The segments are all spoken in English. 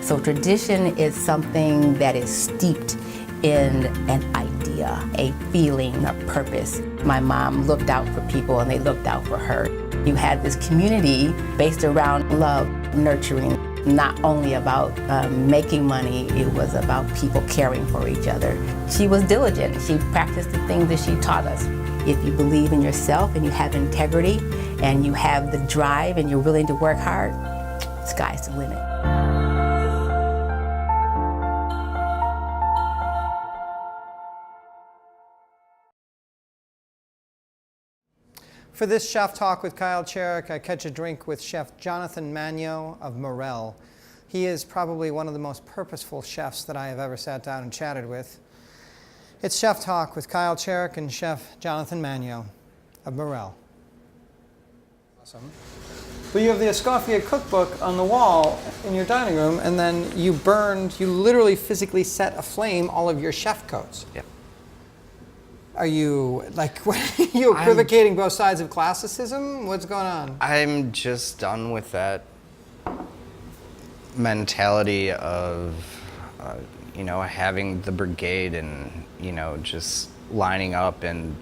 So tradition is something that is steeped in an idea, a feeling, a purpose. My mom looked out for people and they looked out for her. You had this community based around love, nurturing, not only about making money, it was about people caring for each other. She was diligent. She practiced the things that she taught us. If you believe in yourself and you have integrity and you have the drive and you're willing to work hard, sky's the limit. For this Chef Talk with Kyle Cherek, I catch a drink with Chef Jonathan Manyo of Morel. He is probably one of the most purposeful chefs that I have ever sat down and chatted with. It's Chef Talk with Kyle Cherek and Chef Jonathan Manyo of Morel. Awesome. But you have the Escoffier cookbook on the wall in your dining room, and then you literally physically set aflame all of your chef coats. Yep. Are you, like, you equivocating both sides of classicism? What's going on? I'm just done with that mentality of, having the brigade and, just lining up and,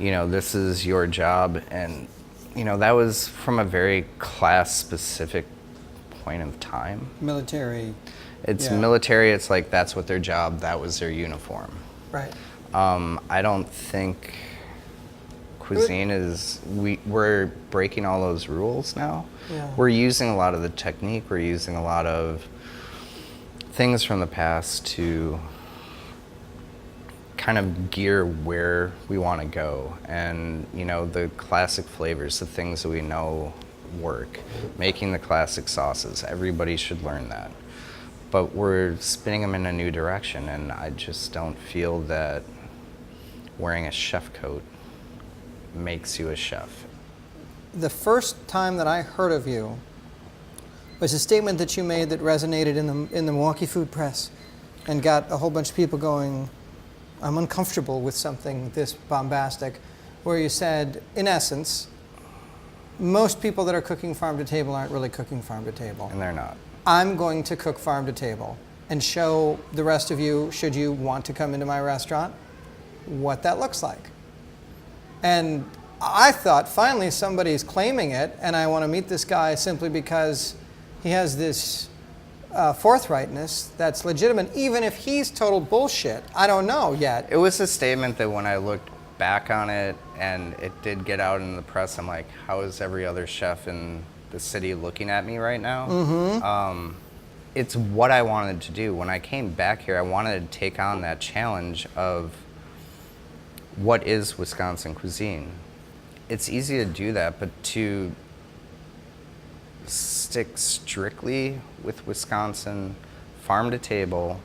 this is your job. And, that was from a very class-specific point of time. Military. It's military. It's like that's what their job, that was their uniform. Right. I don't think cuisine is, we're breaking all those rules now. Yeah. We're using a lot of the technique, we're using a lot of things from the past to kind of gear where we want to go. And, the classic flavors, the things that we know work, making the classic sauces, everybody should learn that. But we're spinning them in a new direction, and I just don't feel that wearing a chef coat makes you a chef. The first time that I heard of you was a statement that you made that resonated in the Milwaukee Food Press and got a whole bunch of people going, I'm uncomfortable with something this bombastic, where you said, in essence, most people that are cooking farm to table aren't really cooking farm to table. And they're not. I'm going to cook farm to table and show the rest of you, should you want to come into my restaurant, what that looks like. And I thought, finally somebody's claiming it, and I want to meet this guy simply because he has this forthrightness that's legitimate, even if he's total bullshit. I don't know yet. It was a statement that when I looked back on it and it did get out in the press, I'm like, how is every other chef in the city looking at me right now? Mm-hmm. It's what I wanted to do. When I came back here, I wanted to take on that challenge of what is Wisconsin cuisine. It's easy to do that, but to stick strictly with Wisconsin farm to table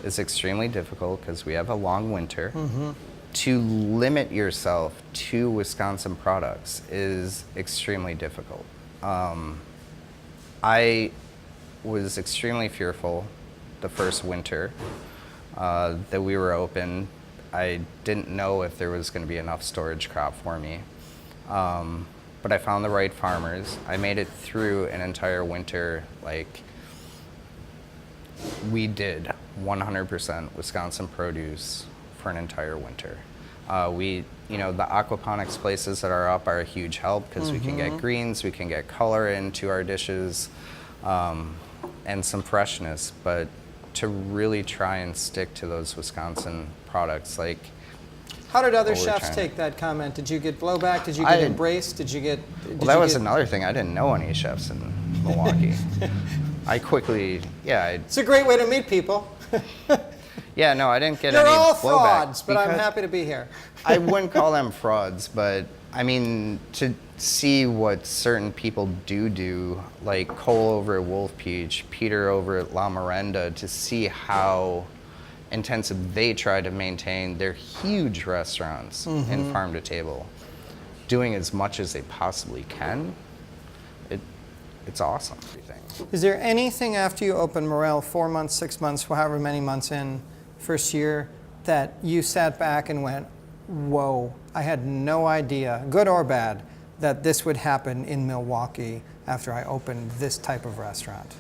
is extremely difficult because we have a long winter. Mm-hmm. To limit yourself to Wisconsin products is extremely difficult. I was extremely fearful the first winter that we were open. I didn't know if there was going to be enough storage crop for me. But I found the right farmers. I made it through an entire winter. Like, we did 100% Wisconsin produce for an entire winter. The aquaponics places that are up are a huge help because we can get greens, we can get color into our dishes, and some freshness. But to really try and stick to those Wisconsin products, like, how did other chefs take that comment? Did you get blowback? Did you get embraced? Did you get? That was another thing. I didn't know any chefs in Milwaukee. I quickly, It's a great way to meet people. Yeah, no, I didn't get You're any all blowback. frauds, but I'm happy to be here. I wouldn't call them frauds, but I mean, to see what certain people do, like Cole over at Wolf Peach, Peter over at La Merenda, to see how intensive they try to maintain their huge restaurants in farm to table, doing as much as they possibly can. It's awesome. Is there anything after you opened Morel, 4 months, 6 months, however many months in, first year, that you sat back and went, whoa, I had no idea, good or bad, that this would happen in Milwaukee after I opened this type of restaurant?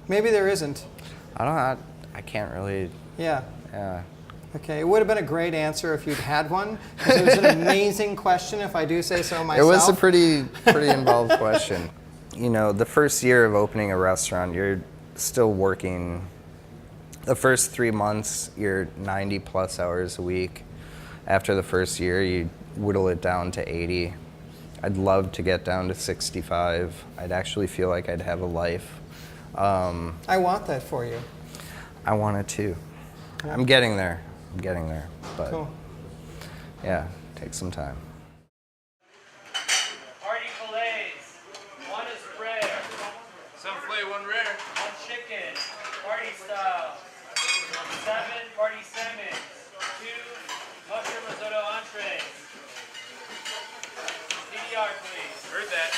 Maybe there isn't. I can't really. Yeah. Yeah. Okay, it would have been a great answer if you'd had one, 'cause it was an amazing question, if I do say so myself. It was a pretty involved question. You know, the first year of opening a restaurant, you're still working. The first 3 months, you're 90 plus hours a week. After the first year, you whittle it down to 80. I'd love to get down to 65. I'd actually feel like I'd have a life. I want that for you. I want it too. I'm getting there. But Cool. yeah, take some time. Party fillets. One is rare. Some filet, one rare. One chicken. Party style. 7 party salmon. 2 mushroom risotto entrees. CDR, please. Heard that.